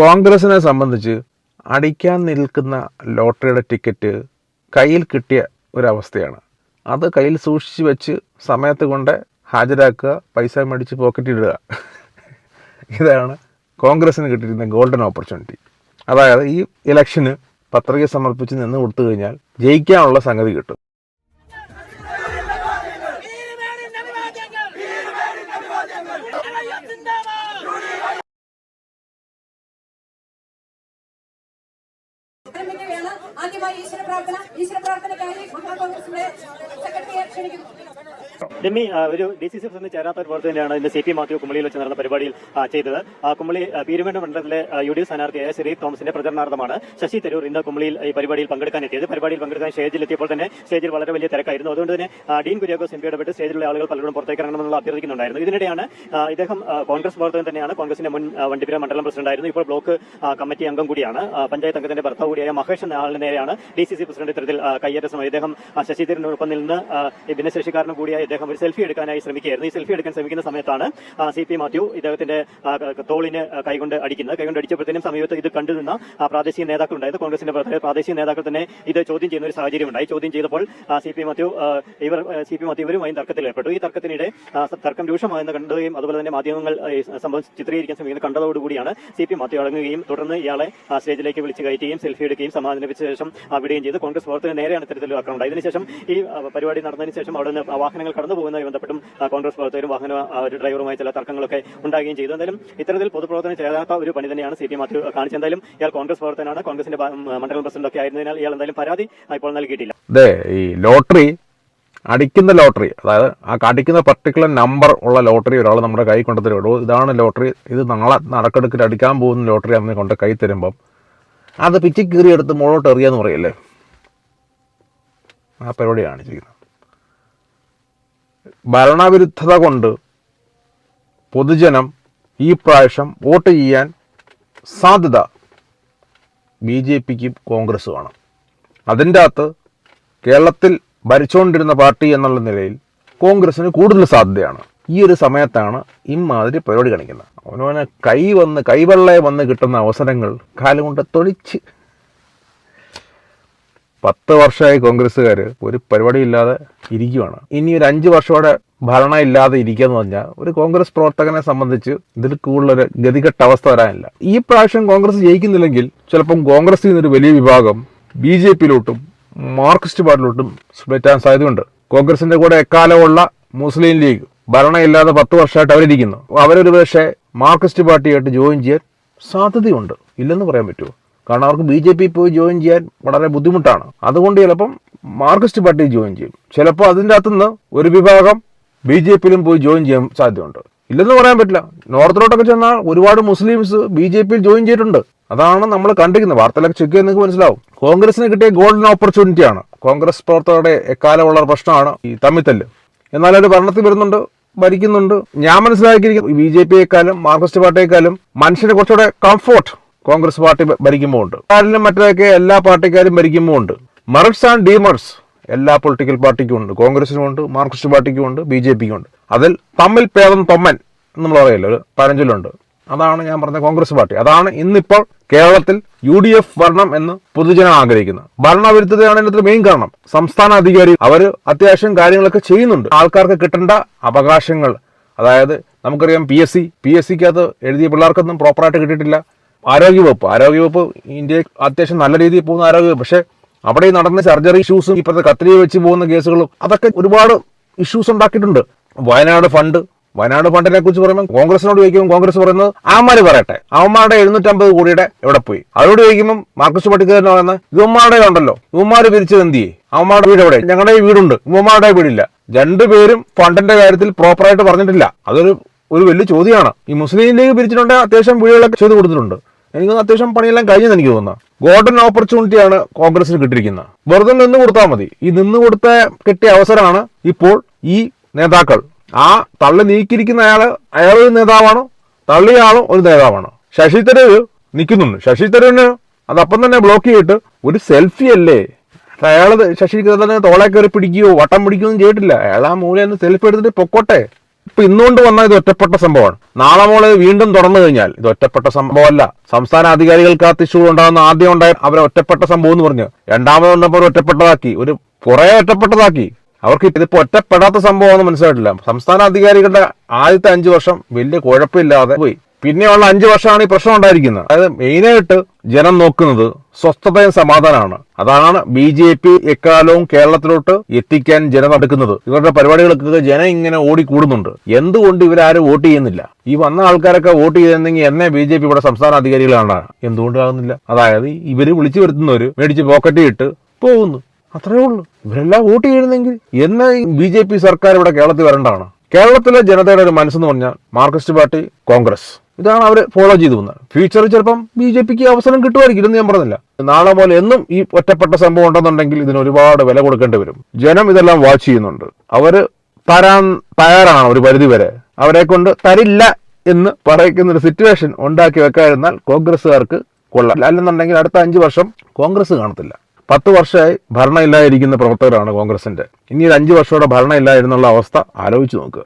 കോൺഗ്രസിനെ സംബന്ധിച്ച് അടിക്കാൻ നിൽക്കുന്ന ലോട്ടറിയുടെ ടിക്കറ്റ് കയ്യിൽ കിട്ടിയ ഒരവസ്ഥയാണ്. അത് കയ്യിൽ സൂക്ഷിച്ച് വെച്ച് സമയത്ത് കൊണ്ട് ഹാജരാക്കുക, പൈസ മേടിച്ച് പോക്കറ്റിടുക. ഇതാണ് കോൺഗ്രസിന് കിട്ടിയിരുന്ന ഗോൾഡൻ ഓപ്പർച്യൂണിറ്റി. അതായത് ഈ ഇലക്ഷന് പത്രിക സമർപ്പിച്ച് നിന്ന് കൊടുത്തു കഴിഞ്ഞാൽ ജയിക്കാനുള്ള സംഗതി കിട്ടും. ഡെമ്മി ഒരു DCC പ്രസിഡന്റ് ചേരാത്ത ഒരു പ്രവർത്തനം തന്നെയാണ് ഇന്ന് CP മാത്യു കുമളിയിൽ വെച്ച് നടന്ന പരിപാടിയിൽ ചെയ്തത്. കുമളി പീരുമേട് മണ്ഡലത്തിലെ UDF സ്ഥാനാർത്ഥിയായ ശ്രീ തോമസിന്റെ പ്രചരണാർത്ഥമാണ് ശശി തരൂർ ഇന്ന് കുമളിയിൽ ഈ പരിപാടിയിൽ പങ്കെടുക്കാൻ എത്തിയത്. പരിപാടിയിൽ പങ്കെടുക്കാൻ സ്റ്റേജിലെത്തിയപ്പോൾ തന്നെ സ്റ്റേജിൽ വളരെ വലിയ തിരക്കായിരുന്നു. അതുകൊണ്ട് തന്നെ ഡീൻ കുര്യാക്കോസ് MP ഇടപെട്ട് സ്റ്റേജിലുള്ള ആളുകൾ പലരും പുറത്തേക്ക് ഇറങ്ങണമെന്നുള്ള അഭ്യർത്ഥിക്കുന്നുണ്ടായിരുന്നു. ഇതിനിടെയാണ് ഇദ്ദേഹം കോൺഗ്രസ് പ്രവർത്തകൻ തന്നെയാണ്. കോൺഗ്രസിന്റെ മുൻ വണ്ടിപ്പുര മണ്ഡലം പ്രസിഡന്റ് ആയിരുന്നു. ഇപ്പോൾ ബ്ലോക്ക് കമ്മിറ്റി അംഗം കൂടിയാണ്. പഞ്ചായത്ത് അംഗത്തിന്റെ ഭർത്താവ് കൂടിയായ മഹേഷ് എന്ന ആളിന് നേരെയാണ് DCC പ്രസിഡന്റ് ഇത്തരത്തിൽ കയ്യേറ്റ ശ്രമം. ഇദ്ദേഹം ശശി തരൂരിനൊപ്പം നിന്ന് ഭിന്നശേഷിക്കാരനും കൂടിയായ ഇദ്ദേഹം ഒരു സെൽഫി എടുക്കാനായി ശ്രമിക്കുകയായിരുന്നു. ഈ സെൽഫി എടുക്കാൻ ശ്രമിക്കുന്ന സമയത്താണ് CP മാത്യു ഇദ്ദേഹത്തിന്റെ തോളിന് കൈകൊണ്ട് അടിക്കുന്നത്. കൈകൊണ്ട് അടിച്ചപ്പോഴത്തേനും സമീപത്ത് ഇത് കണ്ടുനിന്ന പ്രാദേശിക നേതാക്കളുണ്ടായത്. കോൺഗ്രസിന്റെ പ്രാദേശിക നേതാക്കൾ തന്നെ ഇത് ചോദ്യം ചെയ്യുന്ന ഒരു സാഹചര്യം ഉണ്ടായി. ചോദ്യം ചെയ്തപ്പോൾ CP മാത്യു ഇവരുമായി തർക്കത്തിൽ ഏർപ്പെട്ടു. ഈ തർക്കത്തിനിടെ തർക്കം രൂക്ഷമായെന്ന് കണ്ടുകയും അതുപോലെ തന്നെ മാധ്യമങ്ങൾ സംഭവം ചിത്രീകരിക്കാൻ ശ്രമിക്കുന്ന കണ്ടതോടുകൂടിയാണ് CP മാത്യു അടങ്ങുകയും തുടർന്ന് ഇയാളെ സ്റ്റേജിലേക്ക് വിളിച്ച് കയറ്റുകയും സെൽഫി എടുക്കുകയും സമാധാനിപ്പിച്ച ശേഷം വിടുകയും ചെയ്ത്. കോൺഗ്രസ് പ്രവർത്തകർ നേരെയാണ് ഇത്തരത്തിൽ ആക്രമണം. ഇതിനുശേഷം ഈ പരിപാടി നടന്നതിന് ശേഷം അവിടെ നിന്ന് വാഹനങ്ങൾ കടന്നു പോകുന്നതുമായി ബന്ധപ്പെട്ടും കോൺഗ്രസ് പ്രവർത്തകരും വാഹന ഒരു ഡ്രൈവറുമായി ചില തർക്കങ്ങളൊക്കെ ഉണ്ടാകുകയും ചെയ്തു. എന്തായാലും ഇത്തരത്തിൽ പൊതുപ്രവർത്തനം ചെയ്യാത്ത ഒരു പണി തന്നെയാണ് CP മാത്യു കാണിച്ചത്. എന്തായാലും ഇയാൾ കോൺഗ്രസ് പ്രവർത്തകനാണ്. കോൺഗ്രസിന്റെ മണ്ഡലം പ്രസിഡന്റ് ഒക്കെ ആയിരുന്നതിനാൽ ഇയാൾ എന്തായാലും പരാതി ഇപ്പോൾ നൽകിയിട്ടില്ല. ഈ ലോട്ടറി അടിക്കുന്ന ലോട്ടറി, അതായത് ആ അടിക്കുന്ന പർട്ടിക്കുലർ നമ്പർ ഉള്ള ലോട്ടറി ഒരാൾ നമ്മുടെ കൈ കൊണ്ടു തരുള്ളൂ. ഇതാണ് ലോട്ടറി, ഇത് നാളെ നടക്കെടുക്കിൽ അടിക്കാൻ പോകുന്ന ലോട്ടറി അന്ന് കൊണ്ട് കൈ തരുമ്പം അത് പിച്ചി കീറിയെടുത്ത് മുകളോട്ട് എറിയാന്ന് പറയല്ലേ, ആ പരിപാടിയാണ് ചെയ്യുന്നത്. ഭരണവിരുദ്ധത കൊണ്ട് പൊതുജനം ഈ പ്രാവശ്യം വോട്ട് ചെയ്യാൻ സാധ്യത BJPക്കും കോൺഗ്രസുമാണ്. അതിൻ്റെ അകത്ത് കേരളത്തിൽ ഭരിച്ചുകൊണ്ടിരുന്ന പാർട്ടി എന്നുള്ള നിലയിൽ കോൺഗ്രസിന് കൂടുതൽ സാധ്യതയാണ്. ഈ ഒരു സമയത്താണ് ഇമാതിരി പരിപാടി കാണിക്കുന്നത്. അവനവനെ കൈവെള്ളയെ വന്ന് കിട്ടുന്ന അവസരങ്ങൾ കാലം കൊണ്ട് തൊളിച്ച് 10 വർഷമായി കോൺഗ്രസ്സുകാർ ഒരു പരിപാടി ഇല്ലാതെ ഇരിക്കുകയാണ്. ഇനി ഒരു 5 വർഷത്തോടെ ഭരണം ഇല്ലാതെ ഇരിക്കുക എന്ന് പറഞ്ഞാൽ ഒരു കോൺഗ്രസ് പ്രവർത്തകനെ സംബന്ധിച്ച് ഇതിൽ കൂടുതലൊരു ഗതികെട്ട അവസ്ഥ വരാനില്ല. ഈ പ്രാവശ്യം കോൺഗ്രസ് ജയിക്കുന്നില്ലെങ്കിൽ ചിലപ്പം കോൺഗ്രസിൽ നിന്നൊരു വലിയ വിഭാഗം BJPയിലോട്ടും മാർക്സിസ്റ്റ് പാർട്ടിയിലോട്ടും സ്പ്ലിറ്റ് ആകാൻ സാധ്യതയുണ്ട്. കോൺഗ്രസിന്റെ കൂടെ എക്കാലമുള്ള മുസ്ലിം ലീഗ് ഭരണം ഇല്ലാതെ 10 വർഷമായിട്ട് അവരിയ്ക്കുന്നു. അവരൊരു പക്ഷേ മാർക്സിസ്റ്റ് പാർട്ടിയായിട്ട് ജോയിൻ ചെയ്യാൻ സാധ്യതയുണ്ട്, ഇല്ലെന്ന് പറയാൻ പറ്റുമോ? കാരണം അവർക്ക് BJP പോയി ജോയിൻ ചെയ്യാൻ വളരെ ബുദ്ധിമുട്ടാണ്. അതുകൊണ്ട് ചിലപ്പം മാർക്സിസ്റ്റ് പാർട്ടി ജോയിൻ ചെയ്യും. ചിലപ്പോൾ അതിൻ്റെ അകത്തുനിന്ന് ഒരു വിഭാഗം BJPയിലും പോയി ജോയിൻ ചെയ്യാൻ സാധ്യതയുണ്ട്, ഇല്ലെന്ന് പറയാൻ പറ്റില്ല. നോർത്തിലോട്ടൊക്കെ ചെന്നാൽ ഒരുപാട് മുസ്ലിംസ് BJPയിൽ ജോയിൻ ചെയ്തിട്ടുണ്ട്. അതാണ് നമ്മൾ കണ്ടിരിക്കുന്നത്. വാർത്തയിലൊക്കെ ചെക്ക് ചെയ്ത് നിങ്ങൾക്ക് മനസ്സിലാവും. കോൺഗ്രസിന് കിട്ടിയ ഗോൾഡൻ ഓപ്പർച്യൂണിറ്റിയാണ്. കോൺഗ്രസ് പ്രവർത്തകരുടെ എക്കാലമുള്ള പ്രശ്നമാണ് ഈ തമ്മിത്തല്ല്. എന്നാലൊരു ഭരണത്തിൽ വരുന്നുണ്ട്, ഭരിക്കുന്നുണ്ട്. ഞാൻ മനസ്സിലാക്കിയിരിക്കുന്നു BJPയെക്കാളും മാർക്സിസ്റ്റ് പാർട്ടിയെക്കാളും മനുഷ്യന് കുറച്ചുകൂടെ കംഫോർട്ട് കോൺഗ്രസ് പാർട്ടി ഭരിക്കുമ്പോൾ ഉണ്ട്. അതിലും മറ്റൊക്കെ എല്ലാ പാർട്ടിക്കാരും ഭരിക്കുമ്പോൾ ഉണ്ട്. മെറിറ്റ്സ് ആൻഡ് ഡീമെറിറ്റ്സ് എല്ലാ പൊളിറ്റിക്കൽ പാർട്ടിക്കും ഉണ്ട്. കോൺഗ്രസിനും ഉണ്ട്, മാർക്സിസ്റ്റ് പാർട്ടിക്കും ഉണ്ട്, BJPക്കും ഉണ്ട്. അതിൽ തമ്മിൽ ഭേദം തൊമ്മൻ നമ്മൾ പറയല്ലോ, ഒരു പഴഞ്ചൊല്ലുണ്ട്. അതാണ് ഞാൻ പറഞ്ഞ കോൺഗ്രസ് പാർട്ടി. അതാണ് ഇന്നിപ്പോൾ കേരളത്തിൽ UDF ഭരണം എന്ന് പൊതുജനം ആഗ്രഹിക്കുന്നത്. ഭരണവിരുദ്ധതയാണ് ഇതിനകത്ത് മെയിൻ കാരണം. സംസ്ഥാന അധികാരി അവർ അത്യാവശ്യം കാര്യങ്ങളൊക്കെ ചെയ്യുന്നുണ്ട്. ആൾക്കാർക്ക് കിട്ടേണ്ട അവകാശങ്ങൾ, അതായത് നമുക്കറിയാം PSCക്കകത്ത് എഴുതിയ പിള്ളേർക്കൊന്നും പ്രോപ്പറായിട്ട് കിട്ടിയിട്ടില്ല. ആരോഗ്യവകുപ്പ് ഇന്ത്യയിൽ അത്യാവശ്യം നല്ല രീതിയിൽ പോകുന്ന ആരോഗ്യവകുപ്പ്. പക്ഷേ അവിടെ നടന്ന സർജറി ഇഷ്യൂസും ഇപ്പോഴത്തെ കത്രിക വെച്ച് പോകുന്ന കേസുകളും അതൊക്കെ ഒരുപാട് ഇഷ്യൂസ് ഉണ്ടാക്കിയിട്ടുണ്ട്. വയനാട് ഫണ്ടിനെ കുറിച്ച് പറയുമ്പോൾ കോൺഗ്രസിനോട് ചോദിക്കുമ്പോൾ കോൺഗ്രസ് പറയുന്നത് അവന്മാര് പറയട്ടെ, അവന്മാരുടെ 750 കോടിയുടെ എവിടെ പോയി? അവരോട് ചോദിക്കുമ്പോൾ മാർക്സിസ്റ്റ് പാർട്ടിക്കാരനെ പറയുന്നത് ഇവന്മാരുടെ ഉണ്ടല്ലോ, ഇവന്മാര് പിരിച്ചത് എന്ത് ചെയ്യേ? അവന്മാരുടെ വീട് എവിടെ? ഞങ്ങളുടെ വീടുണ്ട്, ഇവന്മാരുടെ വീടില്ല. രണ്ടുപേരും ഫണ്ടിന്റെ കാര്യത്തിൽ പ്രോപ്പറായിട്ട് പറഞ്ഞിട്ടില്ല. അതൊരു വലിയ ചോദ്യമാണ്. ഈ മുസ്ലിം ലീഗ് പിരിച്ചിട്ടുണ്ട്, അത്യാവശ്യം വീടുകളൊക്കെ ചെയ്ത് കൊടുത്തിട്ടുണ്ട്. എനിക്ക് അത്യാവശ്യം പണിയെല്ലാം കഴിഞ്ഞെന്ന് എനിക്ക് തോന്നുന്നത്. ഗോൾഡൻ ഓപ്പർച്യൂണിറ്റിയാണ് കോൺഗ്രസിന് കിട്ടിയിരിക്കുന്നത്. വെറുതെ നിന്ന് കൊടുത്താൽ മതി. ഈ നിന്ന് കൊടുത്ത കിട്ടിയ അവസരമാണ് ഇപ്പോൾ ഈ നേതാക്കൾ. ആ തള്ളി നീക്കിയിരിക്കുന്ന അയാളൊരു നേതാവാണ്, തള്ളിയ ആളും ഒരു നേതാവാണ്. ശശി തരൂർ നിൽക്കുന്നുണ്ട്. ശശി തരൂരിന് അതപ്പം തന്നെ ബ്ലോക്ക് ചെയ്തിട്ട് ഒരു സെൽഫി അല്ലേ, അയാൾ ശശി തന്നെ തോളെ കയറി പിടിക്കുകയോ വട്ടം പിടിക്കുകയൊന്നും ചെയ്തിട്ടില്ല. അയാൾ ആ മൂലയിൽ സെൽഫി എടുത്തിട്ട് പൊക്കോട്ടെ. ഇപ്പൊ ഇന്നുകൊണ്ട് വന്ന ഇത് ഒറ്റപ്പെട്ട സംഭവമാണ്. നാളെ മോളെ വീണ്ടും തുറന്നു കഴിഞ്ഞാൽ ഇത് ഒറ്റപ്പെട്ട സംഭവമല്ല. സംസ്ഥാന അധികാരികൾക്ക് ഇഷ്യൂ ഉണ്ടാകുന്ന ആദ്യം ഉണ്ടായ അവരെ ഒറ്റപ്പെട്ട സംഭവം എന്ന് പറഞ്ഞു, രണ്ടാമത് വന്നപ്പോൾ ഒറ്റപ്പെട്ടതാക്കി, കുറെ ഒറ്റപ്പെട്ടതാക്കി. അവർക്ക് ഇതിപ്പോ ഒറ്റപ്പെടാത്ത സംഭവമാണെന്ന് മനസ്സിലായിട്ടില്ല. സംസ്ഥാന അധികാരികളുടെ ആദ്യത്തെ 5 വർഷം വലിയ കുഴപ്പമില്ലാതെ പോയി. പിന്നെയുള്ള 5 വർഷമാണ് ഈ പ്രശ്നം ഉണ്ടായിരിക്കുന്നത്. അതായത് മെയിനായിട്ട് ജനം നോക്കുന്നത് സ്വസ്ഥതയും സമാധാനമാണ്. അതാണ് BJP എക്കാലവും കേരളത്തിലോട്ട് എത്തിക്കാൻ ജനം നടക്കുന്നത്. ഇവരുടെ പരിപാടികൾക്ക് ജനം ഇങ്ങനെ ഓടിക്കൂടുന്നുണ്ട്. എന്തുകൊണ്ട് ഇവരാരും വോട്ട് ചെയ്യുന്നില്ല? ഈ വന്ന ആൾക്കാരൊക്കെ വോട്ട് ചെയ്തിരുന്നെങ്കിൽ എന്നെ BJP ഇവിടെ സംസ്ഥാന അധികാരികളാണ്. എന്തുകൊണ്ടാകുന്നില്ല? അതായത് ഇവര് വിളിച്ചു വരുത്തുന്നവര് മേടിച്ച് പോക്കറ്റ് ഇട്ട് പോകുന്നു, അത്രേ ഉള്ളൂ. ഇവരെല്ലാം വോട്ട് ചെയ്യുന്നെങ്കിൽ എന്നെ BJP സർക്കാർ ഇവിടെ കേരളത്തിൽ വരേണ്ടതാണ്. കേരളത്തിലെ ജനതയുടെ ഒരു മനസ്സെന്ന് പറഞ്ഞാൽ മാർക്സിസ്റ്റ് പാർട്ടി, കോൺഗ്രസ്, ഇതാണ് അവർ ഫോളോ ചെയ്തു പോകുന്നത്. ഫ്യൂച്ചറിൽ ചിലപ്പം BJPക്ക് അവസരം കിട്ടുമായിരിക്കും, ഇതെന്ന് ഞാൻ പറഞ്ഞില്ല. നാളെ പോലെ എന്നും ഈ ഒറ്റപ്പെട്ട സംഭവം ഉണ്ടെന്നുണ്ടെങ്കിൽ ഇതിന് ഒരുപാട് വില കൊടുക്കേണ്ടി വരും. ജനം ഇതെല്ലാം വാച്ച് ചെയ്യുന്നുണ്ട്. അവര് തരാൻ തയ്യാറാണ് ഒരു പരിധി വരെ. അവരെ കൊണ്ട് തരില്ല എന്ന് പറയുന്ന ഒരു സിറ്റുവേഷൻ ഉണ്ടാക്കി വെക്കാതിരുന്നാൽ കോൺഗ്രസ്സുകാർക്ക് കൊള്ളാം. അല്ലെന്നുണ്ടെങ്കിൽ അടുത്ത 5 വർഷം കോൺഗ്രസ് കാണത്തില്ല. 10 വർഷമായി ഭരണം ഇല്ലാതിരിക്കുന്ന പ്രവർത്തകരാണ് കോൺഗ്രസിന്റെ. ഇനി ഒരു 5 വർഷത്തോടെ ഭരണം ഇല്ലായിരുന്നുള്ള അവസ്ഥ ആലോചിച്ച് നോക്കുക.